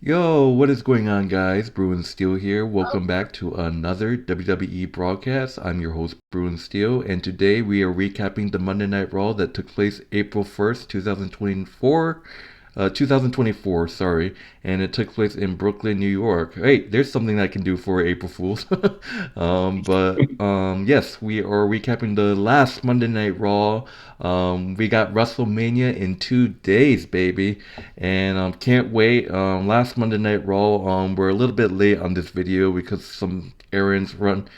Yo, what is going on, guys? Bruin Steel here. Welcome back to another WWE broadcast. I'm your host, Bruin Steel, and today we are recapping the Monday Night Raw that took place April 1st, 2024, sorry, and it took place in Brooklyn, New York. Hey, there's something I can do for April Fools. Yes, we are recapping the last Monday Night Raw. We got WrestleMania in 2 days, baby, and can't wait. Last Monday Night Raw, we're a little bit late on this video because some errands run.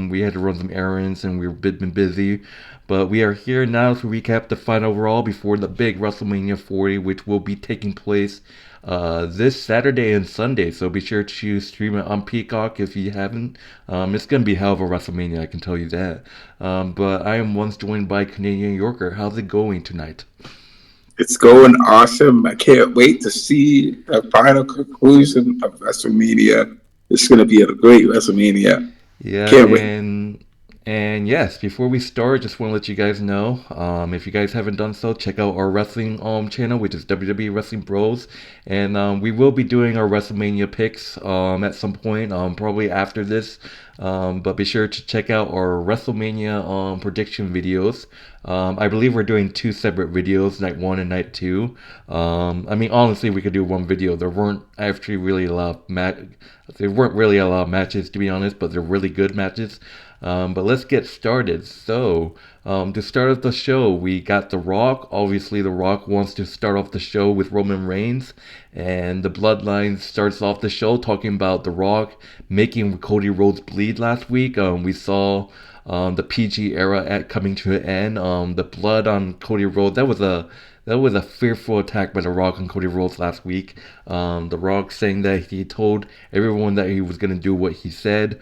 We had to run some errands and we've been busy. But we are here now to recap the final Raw before the big WrestleMania 40, which will be taking place this Saturday and Sunday. So be sure to stream it on Peacock if you haven't. It's going to be hell of a WrestleMania, I can tell you that. But I am once joined by Canadian Yorker. How's it going tonight? It's going awesome. I can't wait to see the final conclusion of WrestleMania. It's going to be a great WrestleMania. Yeah, Can't wait. and yes, before we start, just want to let you guys know, if you guys haven't done so, check out our wrestling channel, which is WWE Wrestling Bros, and we will be doing our WrestleMania picks at some point, probably after this. But be sure to check out our WrestleMania prediction videos. I believe we're doing two separate videos, night one and night two. I mean, honestly, we could do one video. There weren't really a lot of matches, to be honest, but they're really good matches. But let's get started. So, to start off the show, we got The Rock. Obviously, The Rock wants to start off the show with Roman Reigns, and the Bloodline starts off the show talking about The Rock making Cody Rhodes bleed last week. We saw the PG era coming to an end. The blood on Cody Rhodes, that was a fearful attack by The Rock on Cody Rhodes last week. The Rock saying that he told everyone that he was going to do what he said.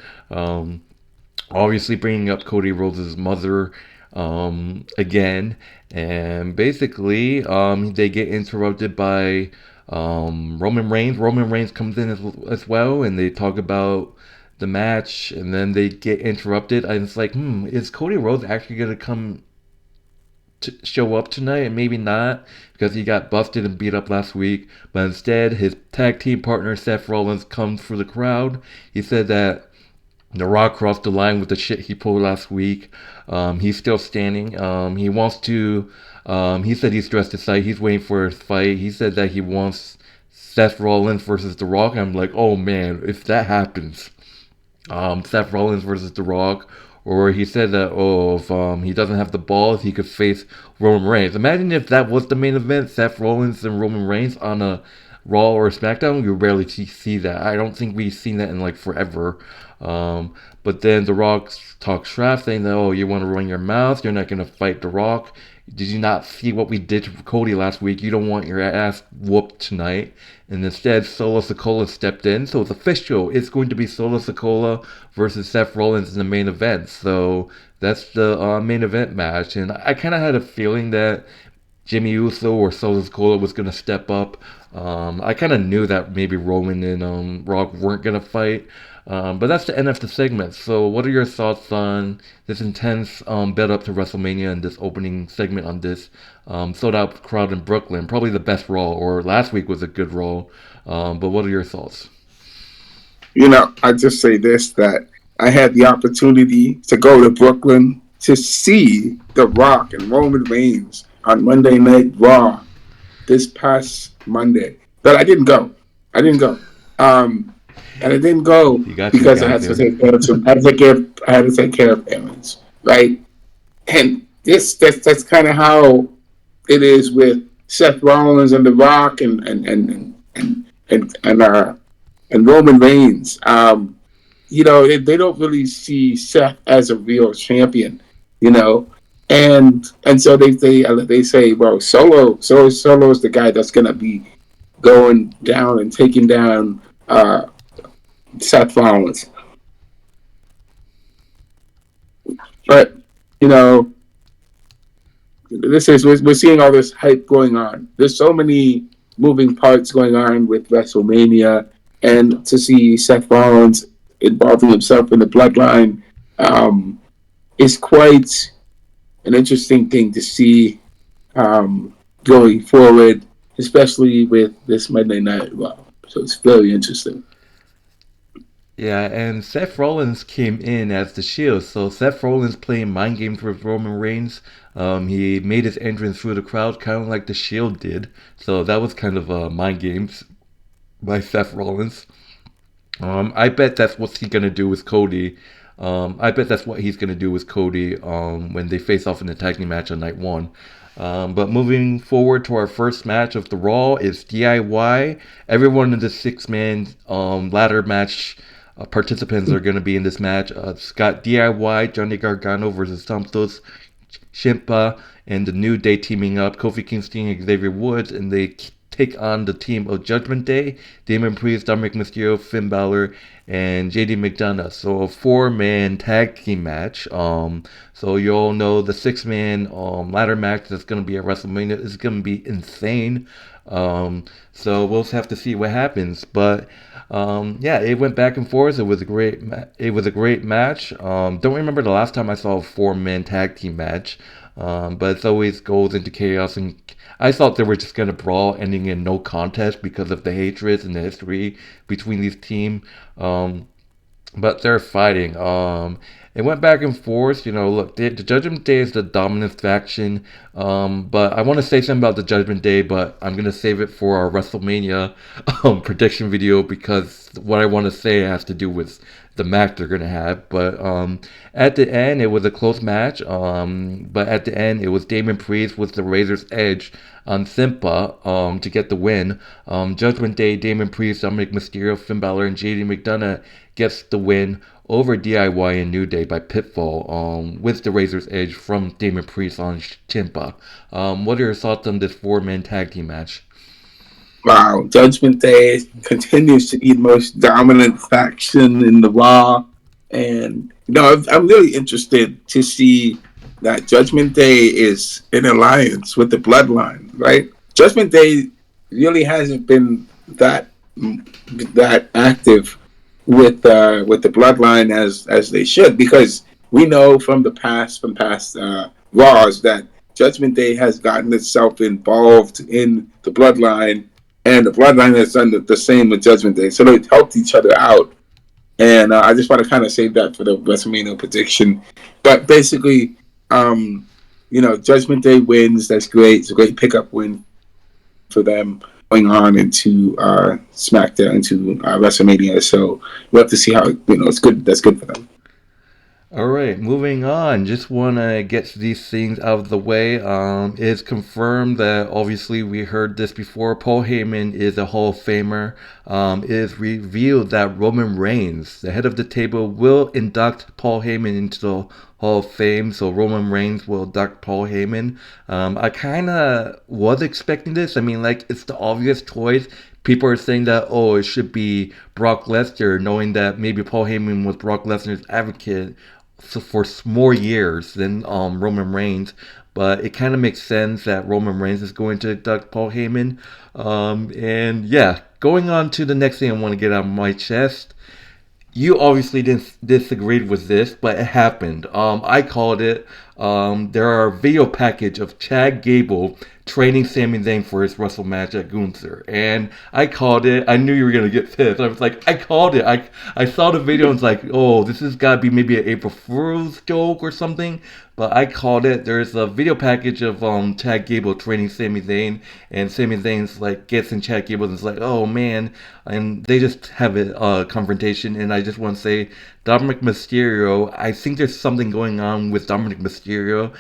Obviously bringing up Cody Rhodes' mother again. And basically, they get interrupted by Roman Reigns. Roman Reigns comes in as well, and they talk about the match, and then they get interrupted. And it's like, is Cody Rhodes actually going to come to show up tonight? And maybe not, because he got busted and beat up last week. But instead, his tag team partner Seth Rollins comes for the crowd. He said that The Rock crossed the line with the shit he pulled last week. He's still standing. He wants to. He said he's dressed aside. He's waiting for his fight. He said that he wants Seth Rollins versus The Rock. I'm like, oh man, if that happens, Seth Rollins versus The Rock, or he said that if he doesn't have the balls, he could face Roman Reigns. Imagine if that was the main event, Seth Rollins and Roman Reigns on a Raw or SmackDown. You rarely see that. I don't think we've seen that in like forever. But then The Rock talks crap, saying that, oh, you want to run your mouth, you're not going to fight The Rock. Did you not see what we did to Cody last week? You don't want your ass whooped tonight. And instead, Solo Sikoa stepped in. So it's official. It's going to be Solo Sikoa versus Seth Rollins in the main event. So that's the main event match. And I kind of had a feeling that Jimmy Uso or Solo Sikoa was going to step up. I kind of knew that maybe Roman and Rock weren't going to fight. But that's the end of the segment. So, what are your thoughts on this intense build up to WrestleMania and this opening segment on this sold out crowd in Brooklyn? Probably the best Raw, or last week was a good Raw. But what are your thoughts? I just say this, that I had the opportunity to go to Brooklyn to see The Rock and Roman Reigns on Monday Night Raw this past Monday. But I didn't go. And I didn't go because I had to take care of I had to take care of parents, right? And that's kind of how it is with Seth Rollins and The Rock and Roman Reigns. They don't really see Seth as a real champion, you know. And so they say, well, Solo is the guy that's gonna be going down and taking down Seth Rollins. But you know, we're seeing all this hype going on. There's so many moving parts going on with WrestleMania, and to see Seth Rollins involving himself in the Bloodline is quite an interesting thing to see going forward, especially with this Monday Night Raw. So it's very interesting. Yeah, and Seth Rollins came in as the Shield. So Seth Rollins playing mind games with Roman Reigns. He made his entrance through the crowd, kind of like the Shield did. So that was kind of mind games by Seth Rollins. I bet that's what he's gonna do with Cody. I bet that's what he's gonna do with Cody when they face off in the tag team match on night one. But moving forward to our first match of the Raw is DIY. Everyone in the six-man ladder match participants are going to be in this match. It's got DIY, Johnny Gargano versus Santos, Ciampa, and the New Day teaming up. Kofi Kingston and Xavier Woods, and they take on the team of Judgment Day, Damien Priest, Dominik Mysterio, Finn Balor, and JD McDonagh. So a four-man tag team match. So you all know the six-man ladder match that's going to be at WrestleMania is going to be insane. So we'll have to see what happens. But yeah, it went back and forth. It was a great. It was a great match. Don't remember the last time I saw a four-man tag team match. But it always goes into chaos, and I thought they were just gonna brawl, ending in no contest because of the hatred and the history between these teams. But they're fighting. It went back and forth. Look, the Judgment Day is the dominant faction. But I want to say something about the Judgment Day, but I'm gonna save it for our WrestleMania prediction video because what I want to say has to do with the match they're gonna have. But at the end, it was a close match. But at the end, it was Damien Priest with the Razor's Edge on Ciampa to get the win. Judgment Day, Damien Priest, Dominik Mysterio, Finn Balor, and JD McDonagh gets the win over DIY and New Day by pinfall with the Razor's Edge from Damien Priest on Ciampa. What are your thoughts on this four-man tag team match? Wow, Judgment Day continues to be the most dominant faction in the Raw, and I'm really interested to see that Judgment Day is in alliance with the Bloodline. Right, Judgment Day really hasn't been that active with the Bloodline as they should, because we know from past Raws that Judgment Day has gotten itself involved in the Bloodline, and the Bloodline has done the same with Judgment Day. So they've helped each other out. And I just want to kind of save that for the WrestleMania prediction. But basically, Judgment Day wins. That's great. It's a great pickup win for them going on into SmackDown, into WrestleMania. So we'll have to see how it's good. That's good for them. All right, moving on. Just want to get these things out of the way. It's confirmed that obviously we heard this before. Paul Heyman is a Hall of Famer. It is revealed that Roman Reigns, the head of the table, will induct Paul Heyman into the Hall of Fame. So Roman Reigns will induct Paul Heyman. I kind of was expecting this. I mean, it's the obvious choice. People are saying that, it should be Brock Lesnar, knowing that maybe Paul Heyman was Brock Lesnar's advocate for more years than Roman Reigns, but it kind of makes sense that Roman Reigns is going to induct Paul Heyman. And yeah, going on to the next thing I want to get out of my chest. You obviously disagreed with this, but it happened. I called it. There are a video package of Chad Gable training Sami Zayn for his Wrestle match at Gunther, and I called it. I knew you were gonna get pissed. I was like, I called it. I saw the video and was like, oh, this has got to be maybe an April Fool's joke or something. But I called it. There's a video package of Chad Gable training Sami Zayn, and Sami Zayn's gets in Chad Gable and is like, oh man, and they just have a confrontation. And I just want to say, Dominik Mysterio, I think there's something going on with Dominik Mysterio.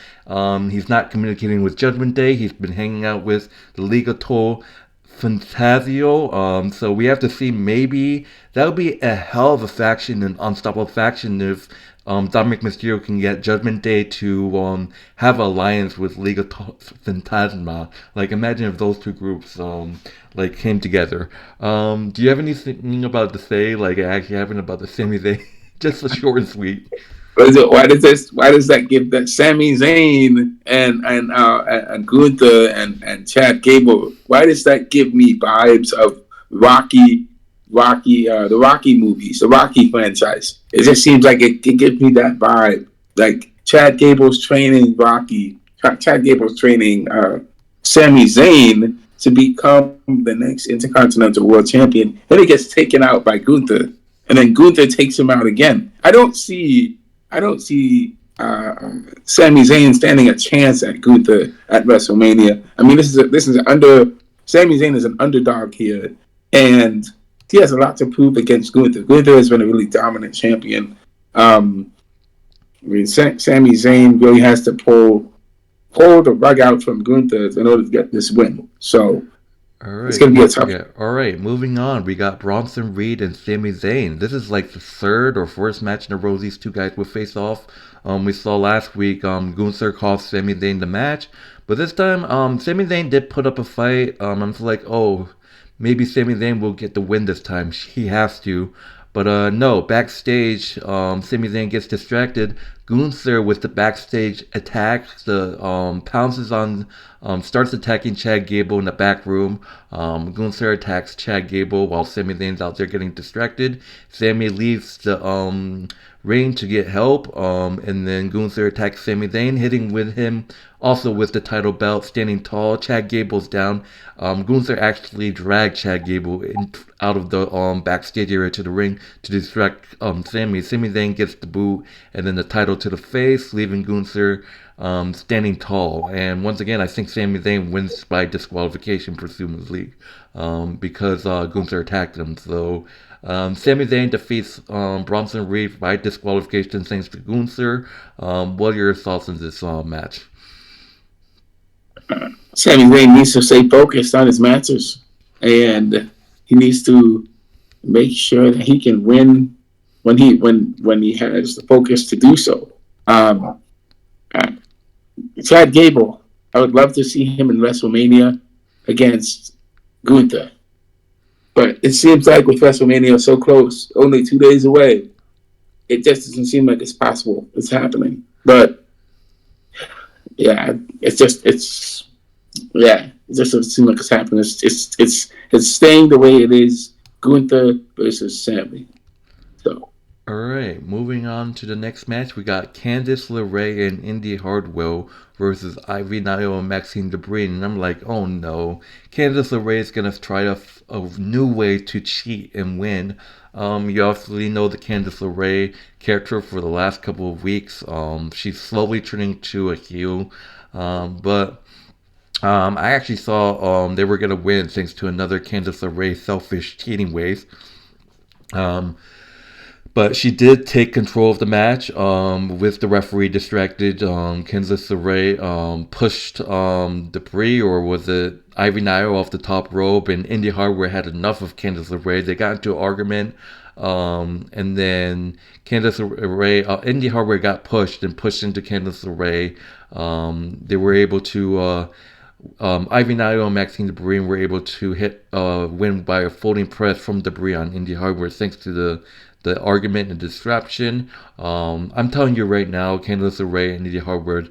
He's not communicating with Judgment Day. He's been hanging out with the League of Total Fantasio. So we have to see. Maybe that'll be a hell of a faction, an unstoppable faction, if Dominik Mysterio can get Judgment Day to have an alliance with League of Fantasma. Imagine if those two groups came together. Do you have anything about to say? It actually happened about the Sami Zayn? Just a short and sweet. Why does that give that Sami Zayn and Gunther and Chad Gable? Why does that give me vibes of Rocky, the Rocky movies, the Rocky franchise? It just seems like it gives me that vibe. Like Chad Gable's training Rocky, Chad Gable's training Sami Zayn. to become the next Intercontinental World Champion. Then he gets taken out by Gunther, and then Gunther takes him out again. I don't see Sami Zayn standing a chance at Gunther at WrestleMania. I mean, Sami Zayn is an underdog here, and he has a lot to prove against Gunther. Gunther has been a really dominant champion. I mean, Sami Zayn really has to pull the rug out from Gunther in order to get this win. So All it's right. going to be a tough. Yeah. All right. Moving on, we got Bronson Reed and Sami Zayn. This is like the third or fourth match in a row these two guys will face off. We saw last week Gunther cost Sami Zayn the match, but this time Sami Zayn did put up a fight. I'm like, oh, maybe Sami Zayn will get the win this time. He has to. But no, backstage, Sami Zayn gets distracted. Gunther with the backstage attack, pounces on, starts attacking Chad Gable in the back room. Gunther attacks Chad Gable while Sami Zayn's out there getting distracted. Sami leaves the ring to get help, and then Gunther attacks Sami Zayn, hitting with him also with the title belt, standing tall. Chad Gable's down. Gunther actually dragged Chad Gable out of the backstage area to the ring to distract Sami. Sami Zayn gets the boot and then the title to the face, leaving Gunther standing tall. And once again, I think Sami Zayn wins by disqualification, presumably, because Gunther attacked him. So Sami Zayn defeats Bronson Reed by disqualification thanks to Gunther. What are your thoughts on this match? Sami Zayn needs to stay focused on his matches, and he needs to make sure that he can win when he has the focus to do so. Uh, Chad Gable, I would love to see him in WrestleMania against Gunther, but it seems like with WrestleMania so close, only 2 days away, it just doesn't seem like it's possible. It's happening, but yeah, it just doesn't seem like it's happening. It's staying the way it is. Gunther versus Sami. So Alright, moving on to the next match, we got Candice LeRae and Indy Hartwell versus Ivy Nile and Maxine Debris. And I'm like, oh no, Candice LeRae is going to try a new way to cheat and win. You obviously know the Candice LeRae character for the last couple of weeks. She's slowly turning to a heel. But I actually saw they were going to win thanks to another Candice LeRae selfish cheating ways. But she did take control of the match with the referee distracted. Candice LeRae pushed Debris, or was it Ivy Nile, off the top rope, and Indy Hartwell had enough of Candice LeRae. They got into an argument, and then Candice LeRae, Indy Hartwell got pushed and pushed into Candice LeRae. They were able to. Ivy Nile and Maxine Debris were able to win by a folding press from Debris on Indy Hartwell thanks to the argument and distraction. I'm telling you right now, Candice LeRae and Indy Hartwell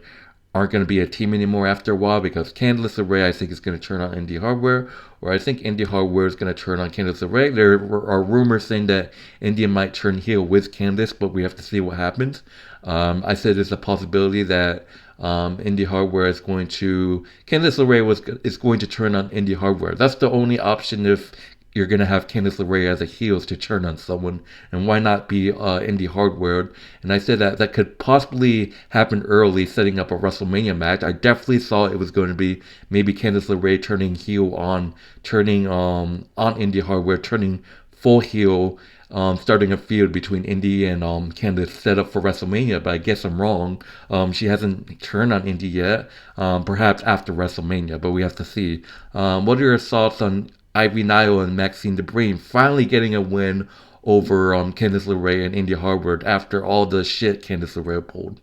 aren't going to be a team anymore after a while, because Candice LeRae, I think, is going to turn on Indy Hartwell, or I think Indy Hartwell is going to turn on Candice LeRae. There are rumors saying that Indy might turn heel with Candice, but we have to see what happens. I said there's a possibility that Indy Hartwell is going to... Candice LeRae is going to turn on Indy Hartwell. That's the only option if you're going to have Candice LeRae as a heel, to turn on someone. And why not be Indy Hartwell? And I said that could possibly happen early, setting up a WrestleMania match. I definitely thought it was going to be maybe Candice LeRae turning heel on Indy Hartwell, turning full heel, starting a feud between Indy and Candice set up for WrestleMania, but I guess I'm wrong. She hasn't turned on Indy yet. Perhaps after WrestleMania, but we have to see. What are your thoughts on Ivy Nile and Maxine Debris finally getting a win over Candice LeRae and Indy Hartwell after all the shit Candice LeRae pulled?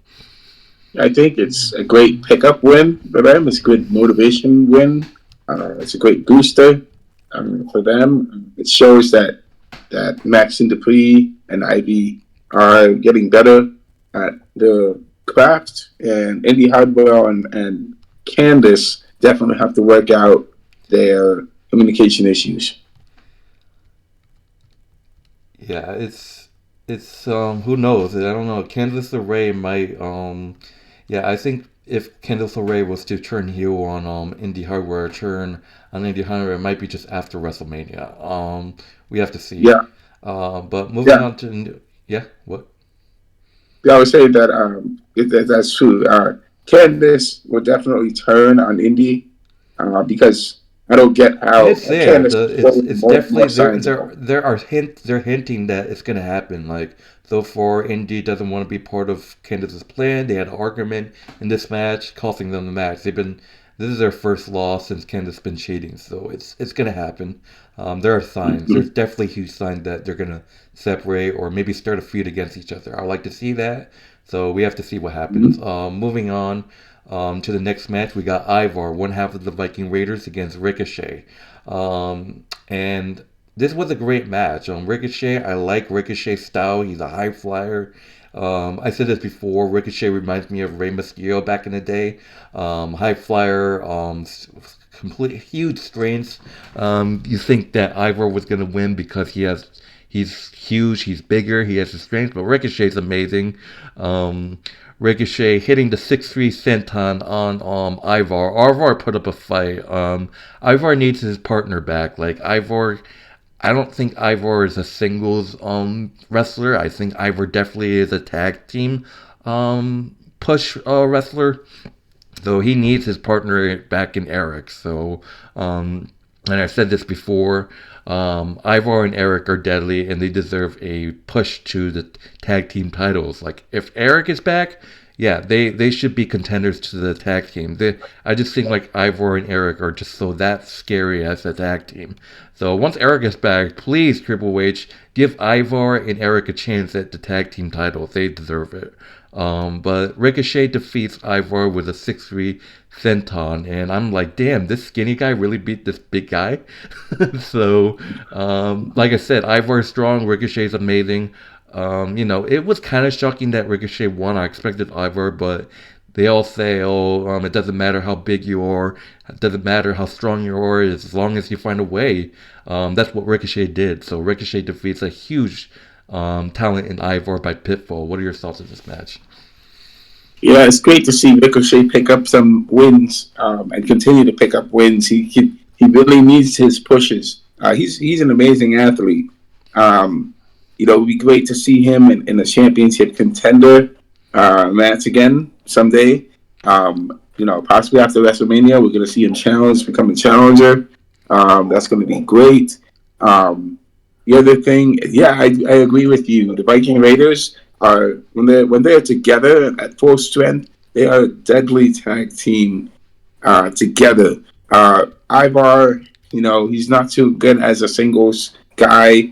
I think it's a great pickup win for them. It's a good motivation win. It's a great booster for them. It shows that Maxine Debris and Ivy are getting better at the craft, and Indy Hartwell and Candice definitely have to work out their communication issues. Yeah, it's who knows? I don't know. Candice LeRae might yeah, I think if Candice LeRae was to turn heel on Indie Hardware, turn on Indie Hardware, it might be just after WrestleMania. We have to see. Yeah, But moving yeah. on to yeah, what? Yeah, I would say that that's true. Candice will definitely turn on Indy because I don't get how It's there. Candice The is it's more definitely there. signable. They're hinting that it's gonna happen. Like so far, Indy doesn't want to be part of Candace's plan. They had an argument in this match, costing them the match. This is their first loss since Candace's been cheating, so it's gonna happen. There are signs. There's Mhm. definitely huge signs that they're gonna separate or maybe start a feud against each other. I would like to see that. So we have to see what happens. Mhm. Moving on to the next match, we got Ivar, one half of the Viking Raiders, against Ricochet. And this was a great match. Ricochet, I like Ricochet's style. He's a high flyer. I said this before. Ricochet reminds me of Rey Mysterio back in the day. High flyer, complete huge strengths. You think that Ivar was gonna win because he's huge, he's bigger, he has the strength, but Ricochet's amazing. Um, Ricochet hitting the 6-3 senton on Ivar. Ivar put up a fight. Ivar needs his partner back. Like Ivar, I don't think Ivar is a singles wrestler. I think Ivar definitely is a tag team push wrestler. So he needs his partner back in Eric. So and I've said this before. Ivar and Eric are deadly, and they deserve a push to the tag team titles. Like if Eric is back, yeah, they should be contenders to the tag team. I just think like Ivar and Eric are just so that scary as a tag team. So once Eric is back, please Triple H give Ivar and Eric a chance at the tag team titles. They deserve it. But Ricochet defeats Ivar with a 6-3 senton, and I'm like, damn, this skinny guy really beat this big guy. So, like I said, Ivar's strong, Ricochet's amazing. It was kind of shocking that Ricochet won. I expected Ivar, but they all say, oh, it doesn't matter how big you are, it doesn't matter how strong you are, as long as you find a way. That's what Ricochet did. So Ricochet defeats a huge talent in Ivar by pitfall. What are your thoughts on this match? Yeah, it's great to see Ricochet pick up some wins and continue to pick up wins. He really needs his pushes. He's an amazing athlete. It would be great to see him in a championship contender match again someday. Possibly after WrestleMania, we're going to see him become a challenger. That's going to be great. The other thing, yeah, I agree with you. The Viking Raiders are when they're together at full strength, they are a deadly tag team together. Ivar, he's not too good as a singles guy,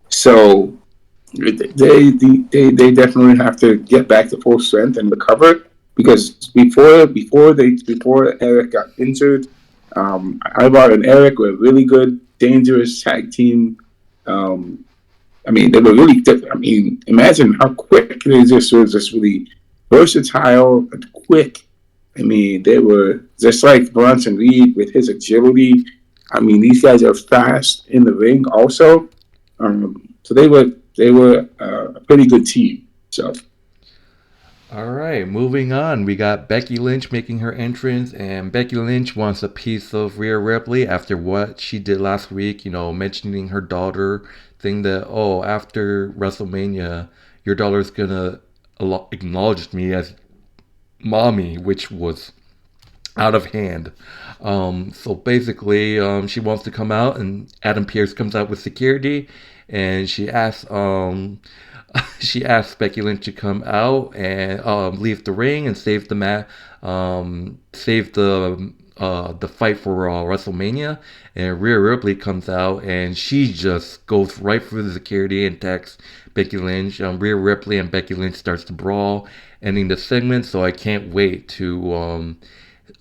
so they definitely have to get back to full strength and recover because before Eric got injured, Ivar and Eric were really good, dangerous tag team. Um, they were really different. Imagine how quick they just were, just really versatile and quick. They were just like Bronson Reed with his agility. These guys are fast in the ring also. So they were a pretty good team. So All right, moving on. We got Becky Lynch making her entrance, and Becky Lynch wants a piece of Rhea Ripley after what she did last week, mentioning her daughter, saying that, oh, after WrestleMania, your daughter's gonna acknowledge me as mommy, which was out of hand. So basically, she wants to come out, and Adam Pearce comes out with security, and she asks Becky Lynch to come out and leave the ring and save save the fight for WrestleMania. And Rhea Ripley comes out and she just goes right through the security and attacks Becky Lynch. Rhea Ripley and Becky Lynch starts to brawl, ending the segment. So I can't wait to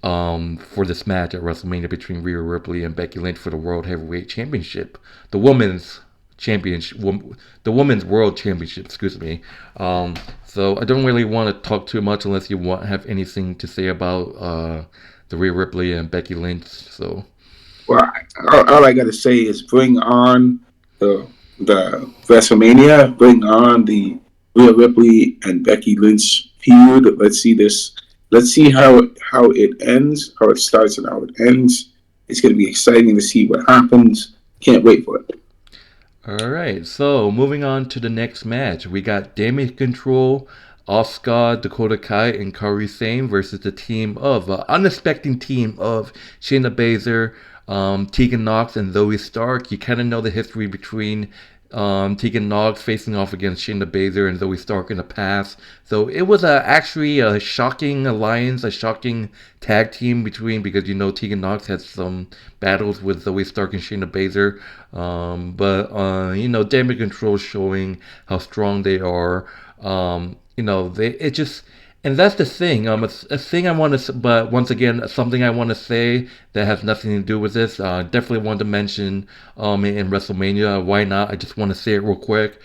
for this match at WrestleMania between Rhea Ripley and Becky Lynch for the World Heavyweight Championship, the women's championship, the women's world championship. Excuse me. So I don't really want to talk too much unless you have anything to say about the Rhea Ripley and Becky Lynch. So well, all I got to say is bring on the WrestleMania, bring on the Rhea Ripley and Becky Lynch feud. Let's see this let's see how it ends, how it starts and how it ends. It's going to be exciting to see what happens. Can't wait for it. All right, so moving on to the next match, we got Damage Control, Asuka, Dakota Kai, and Kairi Sane versus the team of unexpected team of Shayna Baszler, Tegan Nox, and Zoe Stark. You kind of know the history between Tegan Nox facing off against Shayna Baszler and Zoe Stark in the past. So it was actually a shocking alliance, a shocking tag team between, because you know Tegan Nox had some battles with Zoe Stark and Shayna Baszler. But you know, Damage Control showing how strong they are. You know, it just, and that's the thing. It's a thing I want to, but once again, something I want to say that has nothing to do with this. Definitely want to mention in WrestleMania. Why not? I just want to say it real quick.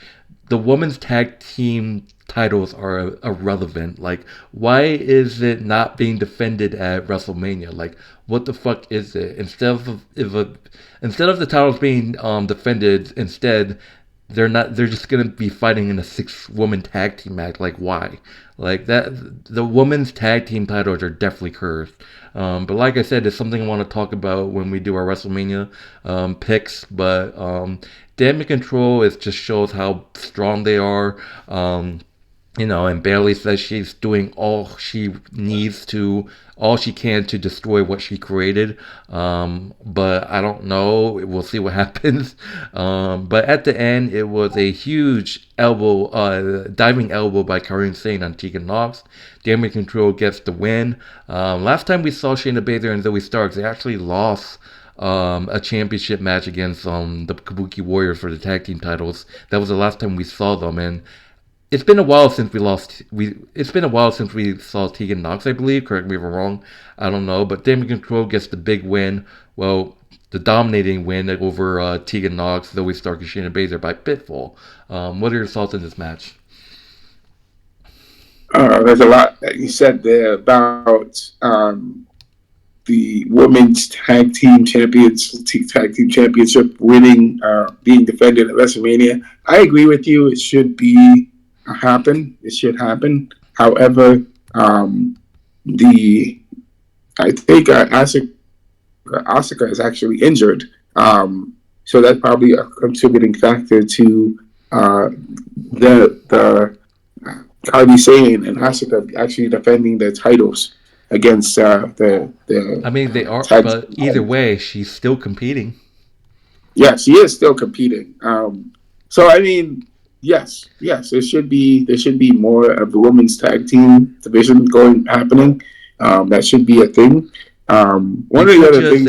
The women's tag team titles are irrelevant. Like, why is it not being defended at WrestleMania? Like, what the fuck is it? Instead of the titles being defended, instead they're just gonna be fighting in a 6-woman tag team match. Like, why? Like, that, the women's tag team titles are definitely cursed. But like I said, it's something I want to talk about when we do our WrestleMania picks. But Damage Control, it just shows how strong they are. You know, and Bailey says she's doing all she needs to, all she can to destroy what she created. But I don't know. We'll see what happens. But at the end, it was a huge diving elbow by Kairi Sane on Tegan Nox. Damage Control gets the win. Last time we saw Shayna Baszler and Zoe Stark, they actually lost a championship match against the Kabuki Warriors for the tag team titles. That was the last time we saw them, and it's been a while since it's been a while since we saw Tegan Nox, I believe. Correct me if I'm wrong. I don't know. But Damage Control gets the big win. Well, the dominating win over Tegan Nox, Zoe Stark, and Shayna Baszler by pinfall. What are your thoughts on this match? There's a lot that you said there about the women's tag team championship winning, being defended at WrestleMania. I agree with you. It should happen. It should happen. However, I think Asuka is actually injured, so that's probably a contributing factor to the Kairi Sane and Asuka actually defending their titles against the. I mean, they are, but either way, she's still competing. Yeah, she is still competing. So I mean, yes, there should be more of the women's tag team division happening. That should be a thing. One of the other things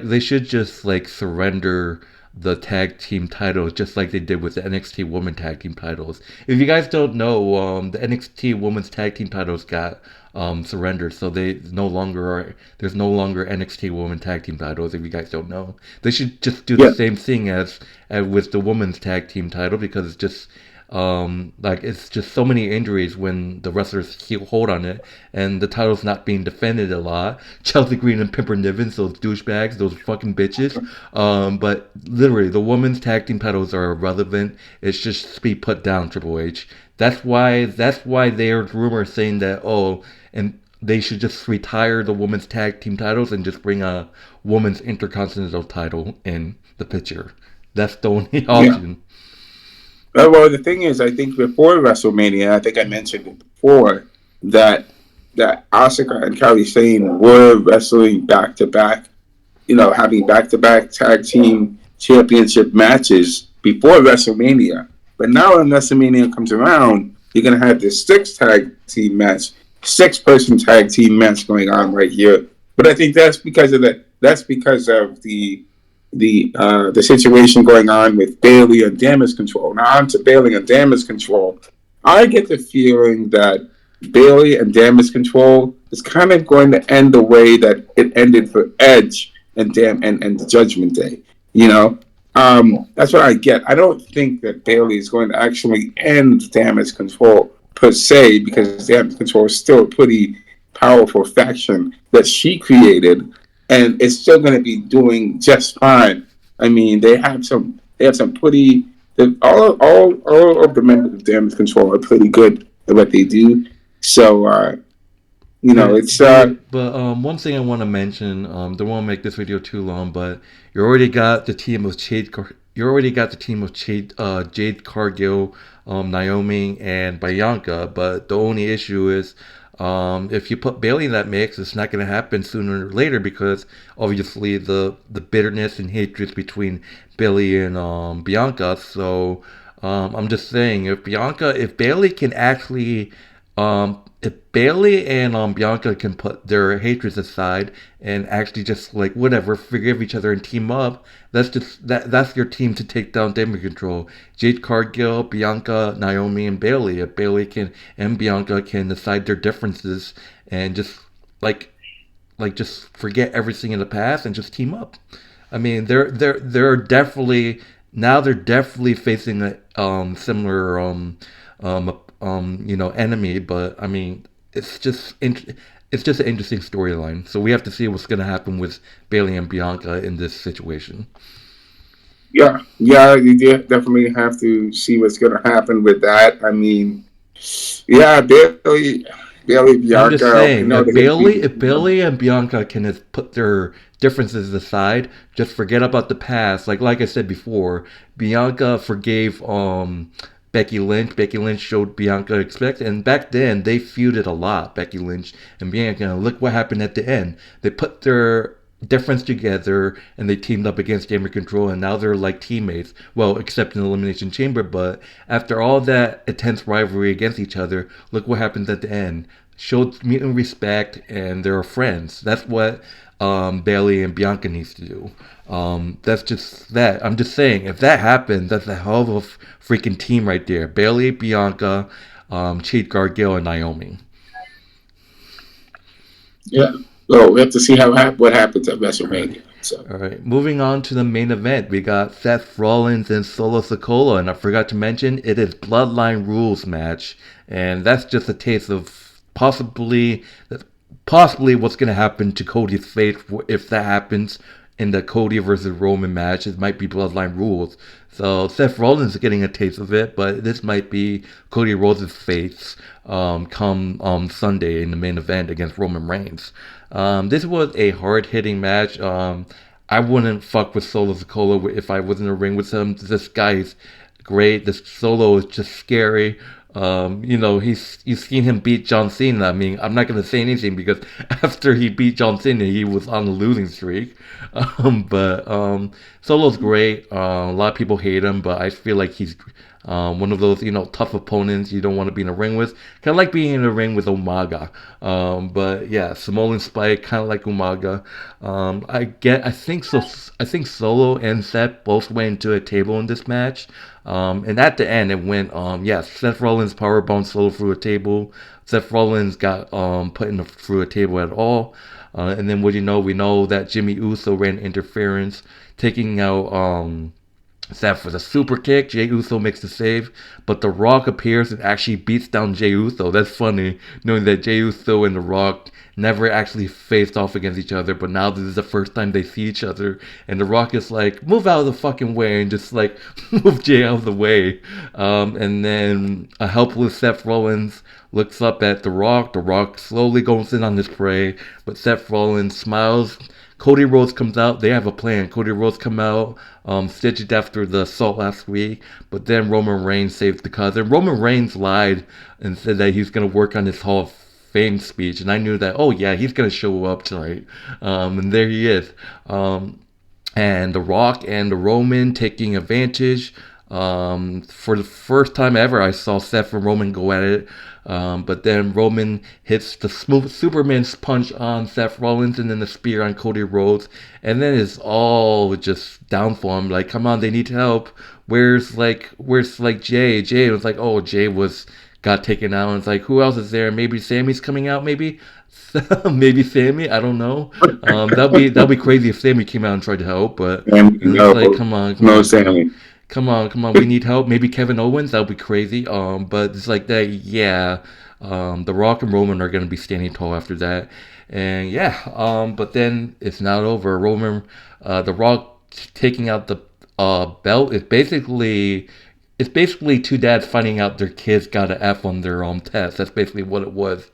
they should just like surrender the tag team titles just like they did with the NXT Women Tag Team titles. If you guys don't know, the NXT Women's Tag Team titles got surrendered, so there's no longer NXT Women Tag Team titles. If you guys don't know, they should just do the same thing as with the Women's Tag Team title, because it's just like, it's just so many injuries when the wrestlers hold on it, and the title's not being defended a lot. Chelsea Green and Pimper Nivens, those douchebags, those fucking bitches. But literally, the women's tag team titles are irrelevant. It's just to be put down, Triple H. That's why there's rumors saying that, and they should just retire the women's tag team titles and just bring a women's Intercontinental title in the picture. That's the only option. Well, the thing is, I think before WrestleMania, I think I mentioned it before, that Asuka and Kairi Sane were wrestling back to back, having back to back tag team championship matches before WrestleMania. But now when WrestleMania comes around, you're gonna have this 6-person tag team match going on right here. But I think that's because of the situation going on with Bailey and Damage Control. Now, on to Bailey and Damage Control. I get the feeling that Bailey and Damage Control is kind of going to end the way that it ended for Edge and the Judgment Day. That's what I get. I don't think that Bailey is going to actually end Damage Control per se, because Damage Control is still a pretty powerful faction that she created, and it's still going to be doing just fine. I mean, they have some pretty. All of the members of Damage Control are pretty good what they do. So it's One thing I want to mention, don't want to make this video too long, but you already got the team of Jade Cargill, Naomi, and Bianca. But the only issue is, if you put Bailey in that mix, it's not going to happen sooner or later because obviously the bitterness and hatred between Bailey and Bianca. So I'm just saying, if Bailey can actually if Bailey and Bianca can put their hatreds aside and actually just like whatever forgive each other and team up, that's your team to take down Damien Control. Jade Cargill, Bianca, Naomi, and Bailey. If Bailey can and Bianca can decide their differences and just like just forget everything in the past and just team up. I mean, they're definitely now they're definitely facing a similar enemy, but I mean, it's just an interesting storyline. So we have to see what's going to happen with Bailey and Bianca in this situation. Yeah, you definitely have to see what's going to happen with that. I mean, Bailey, I'm just Bianca, saying, if Bailey and Bianca can just put their differences aside, just forget about the past. Like I said before, Bianca forgave Becky Lynch. Becky Lynch showed Bianca respect, and back then they feuded a lot. Becky Lynch and Bianca. Look what happened at the end. They put their difference together and they teamed up against Damien Control, and now they're like teammates. Well, except in the Elimination Chamber, but after all that intense rivalry against each other, look what happens at the end. Showed mutual respect, and they're friends. That's what Bailey and Bianca needs to do. That's just that. I'm just saying, if that happens, that's a hell of a freaking team right there. Bailey, Bianca, Jade Cargill, and Naomi. Yeah. So we have to see what happens at WrestleMania. So. All right, moving on to the main event, we got Seth Rollins and Solo Sikoa, and I forgot to mention it is Bloodline Rules match, and that's just a taste of possibly what's going to happen to Cody's fate if that happens in the Cody versus Roman match. It might be Bloodline Rules. So Seth Rollins is getting a taste of it, but this might be Cody Rhodes' fate come Sunday in the main event against Roman Reigns. This was a hard-hitting match. I wouldn't fuck with Solo Sikoa if I was in a ring with him. This guy is great. This Solo is just scary. You've seen him beat John Cena. I mean, I'm not going to say anything because after he beat John Cena, he was on a losing streak. But Solo's great. A lot of people hate him, but I feel like he's one of those, tough opponents you don't want to be in a ring with. Kind of like being in a ring with Umaga. But yeah, Samoan Spike, kind of like Umaga. I think so. I think Solo and Seth both went into a table in this match. And at the end, it went, Seth Rollins powerbombed Solo through a table. Seth Rollins got put through a table at all. And then we know that Jimmy Uso ran interference, taking out Seth with a super kick. Jey Uso makes the save, but The Rock appears and actually beats down Jey Uso. That's funny, knowing that Jey Uso and The Rock never actually faced off against each other, but now this is the first time they see each other, and The Rock is like, move out of the fucking way, and just like, move Jey out of the way. And then a helpless Seth Rollins looks up at The Rock. The Rock slowly goes in on his prey, but Seth Rollins smiles. Cody Rhodes comes out. They have a plan. Cody Rhodes come out, stitched after the assault last week, but then Roman Reigns saves the cousin. Roman Reigns lied and said that he's going to work on his Hall of Fame speech, and I knew that, oh yeah, he's going to show up tonight. And there he is. And The Rock and the Roman taking advantage. For the first time ever, I saw Seth and Roman go at it. But then Roman hits the smooth Superman's punch on Seth Rollins and then the spear on Cody Rhodes. And then it's all just down for him. Like, come on, they need help. Where's Jay? Jay was like, oh, Jay got taken out. And it's like, who else is there? Maybe Sammy's coming out, maybe? Maybe Sami, I don't know. That'd be crazy if Sami came out and tried to help, but it's like, come on. Sami. Come on, we need help. Maybe Kevin Owens, that would be crazy. But it's like that, yeah. The Rock and Roman are gonna be standing tall after that. And yeah, but then it's not over. The Rock taking out the belt is basically it's basically two dads finding out their kids got an F on their test. That's basically what it was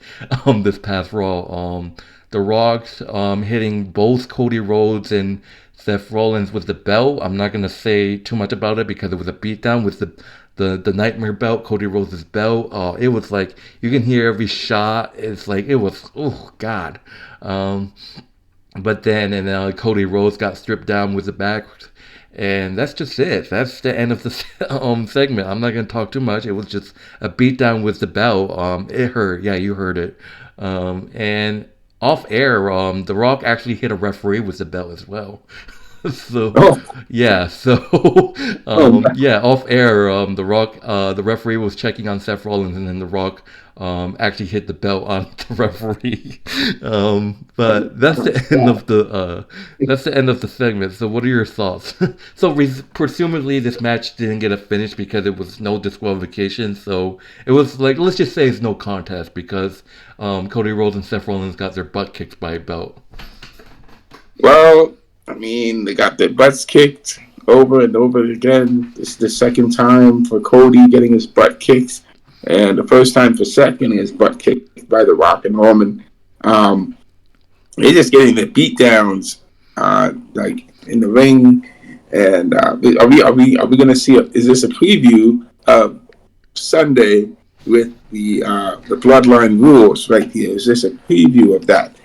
this past Raw. The Rocks hitting both Cody Rhodes and Seth Rollins with the belt. I'm not gonna say too much about it because it was a beatdown with the Nightmare belt, Cody Rhodes' belt. It was like you can hear every shot. It's like it was, oh god. But then Cody Rhodes got stripped down with the back, and that's just it. That's the end of the segment. I'm not gonna talk too much. It was just a beatdown with the belt. It hurt. Yeah, you heard it. And off air, The Rock actually hit a referee with the belt as well. So Oh, yeah, so oh, yeah, off air, the Rock, the referee was checking on Seth Rollins, and then the Rock actually hit the belt on the referee. But that's the end of the segment. So what are your thoughts? So presumably this match didn't get a finish because it was no disqualification. So it was like, let's just say it's no contest because Cody Rhodes and Seth Rollins got their butt kicked by a belt. well, I mean, they got their butts kicked over and over again. This is the second time for Cody getting his butt kicked, and the first time for Seth getting his butt kicked by The Rock and Roman. Um, they're just getting the beat downs, like in the ring. And are we going to see? Is this a preview of Sunday with the Bloodline rules right here? Is this a preview of that?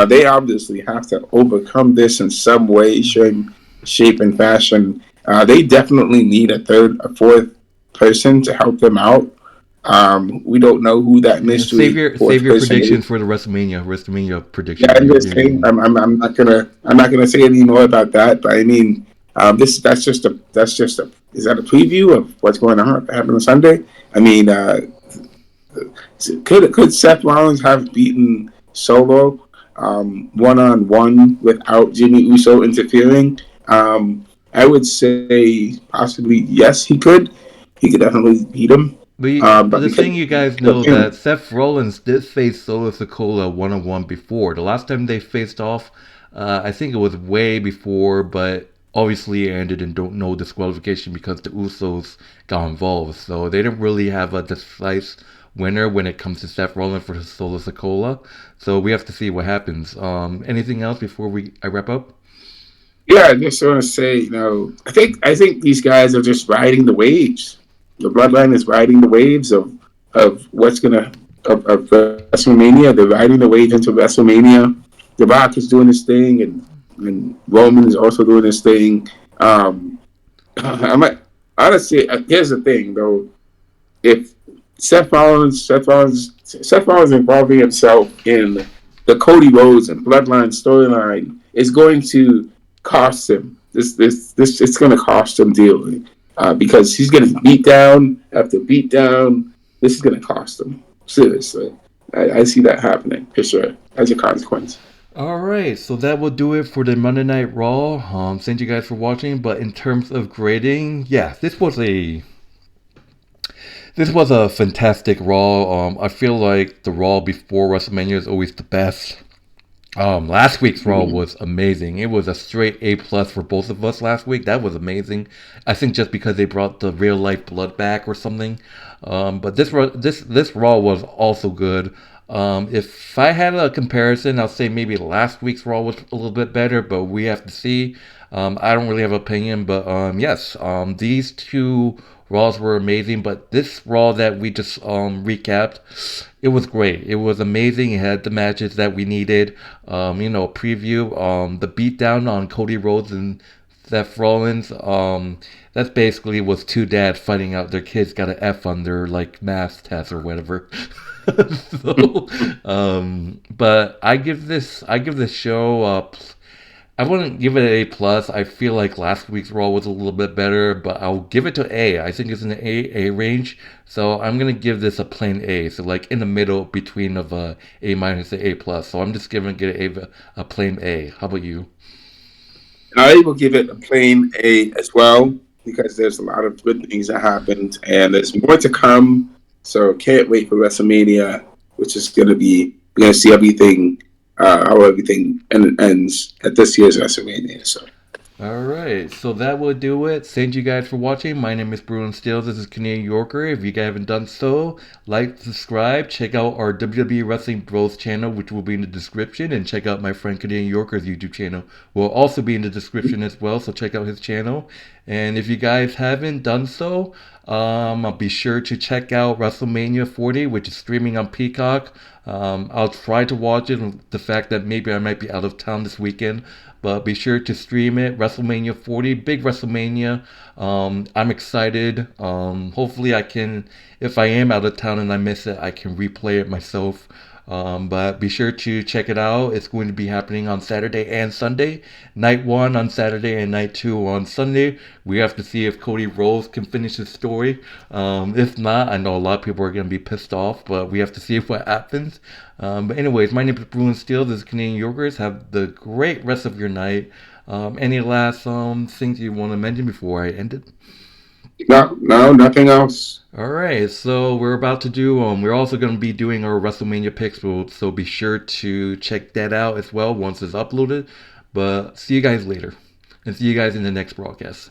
They obviously have to overcome this in some way, shape, and fashion. They definitely need a fourth person to help them out. We don't know who that mystery Save fourth your person prediction is. for the WrestleMania prediction. Yeah, I'm just saying. I'm not gonna say any more about that. But I mean, that's just a. Is that a preview of what's going on happen on Sunday? I mean, could Seth Rollins have beaten Solo 1-on-1 without Jimmy Uso interfering? I would say possibly yes, he could. He could definitely beat him. But But the because thing you guys of know him, that Seth Rollins did face Solo Sikoa 1-on-1 before. The last time they faced off, I think it was way before, but obviously it ended in no disqualification because the Usos got involved. So they didn't really have a decisive winner when it comes to Seth Rollins for Solo Sikoa. So we have to see what happens. Anything else before I wrap up? yeah, I just want to say, I think these guys are just riding the waves. The Bloodline is riding the waves of what's gonna of WrestleMania. They're riding the wave into WrestleMania. The Rock is doing his thing, and Roman is also doing his thing. I might honestly. Here's the thing, though. If Seth Rollins involving himself in the Cody Rhodes and Bloodline storyline is going to cost him. This it's going to cost him dearly because he's getting beat down after beat down. This is going to cost him seriously. I see that happening for sure as a consequence. All right, so that will do it for the Monday Night Raw. Thank you guys for watching. But in terms of grading, yeah, this was a fantastic Raw. I feel like the Raw before WrestleMania is always the best. Last week's Raw Mhm. was amazing. It was a straight A+ for both of us last week. That was amazing. I think just because they brought the real life blood back or something. But this Raw was also good. If I had a comparison, I'll say maybe last week's Raw was a little bit better, but we have to see. I don't really have an opinion, but yes, these two Raws were amazing. But this Raw that we just recapped, it was great. It was amazing. It had the matches that we needed. Preview. The beatdown on Cody Rhodes and Seth Rollins. That's basically was two dads fighting out their kids got an F on their like math test or whatever. So, but I give this show I wouldn't give it an A+. I feel like last week's Raw was a little bit better, but I'll give it to A. I think it's in the A range, so I'm gonna give this a plain A. So like in the middle between of A minus and A+. So I'm just giving it a plain A. How about you? I will give it a plain A as well because there's a lot of good things that happened and there's more to come. So can't wait for WrestleMania, which is going to be we're going to see everything how everything ends at this year's WrestleMania. So Alright, so that will do it. Thank you guys for watching. My name is Bruin Stills. This is Canadian Yorker. If you guys haven't done so, like, subscribe, check out our WWE Wrestling Bros channel, which will be in the description, and check out my friend Canadian Yorker's YouTube channel. Will also be in the description as well, so check out his channel. And if you guys haven't done so, I'll be sure to check out WrestleMania 40, which is streaming on Peacock. I'll try to watch it. The fact that maybe I might be out of town this weekend, but be sure to stream it. WrestleMania 40, big WrestleMania. I'm excited. Hopefully, I can, if I am out of town and I miss it, I can replay it myself. But be sure to check it out. It's going to be happening on Saturday and Sunday. Night 1 on Saturday and night 2 on Sunday. We have to see if Cody Rhodes can finish his story. If not, I know a lot of people are going to be pissed off, but we have to see what happens. But anyways, my name is Bruin Steele. This is Canadian Yogurts. Have the great rest of your night. Any last things you want to mention before I end it? No, no, nothing else. All right, so we're about to do. We're also going to be doing our WrestleMania picks, so be sure to check that out as well once it's uploaded. But see you guys later, and see you guys in the next broadcast.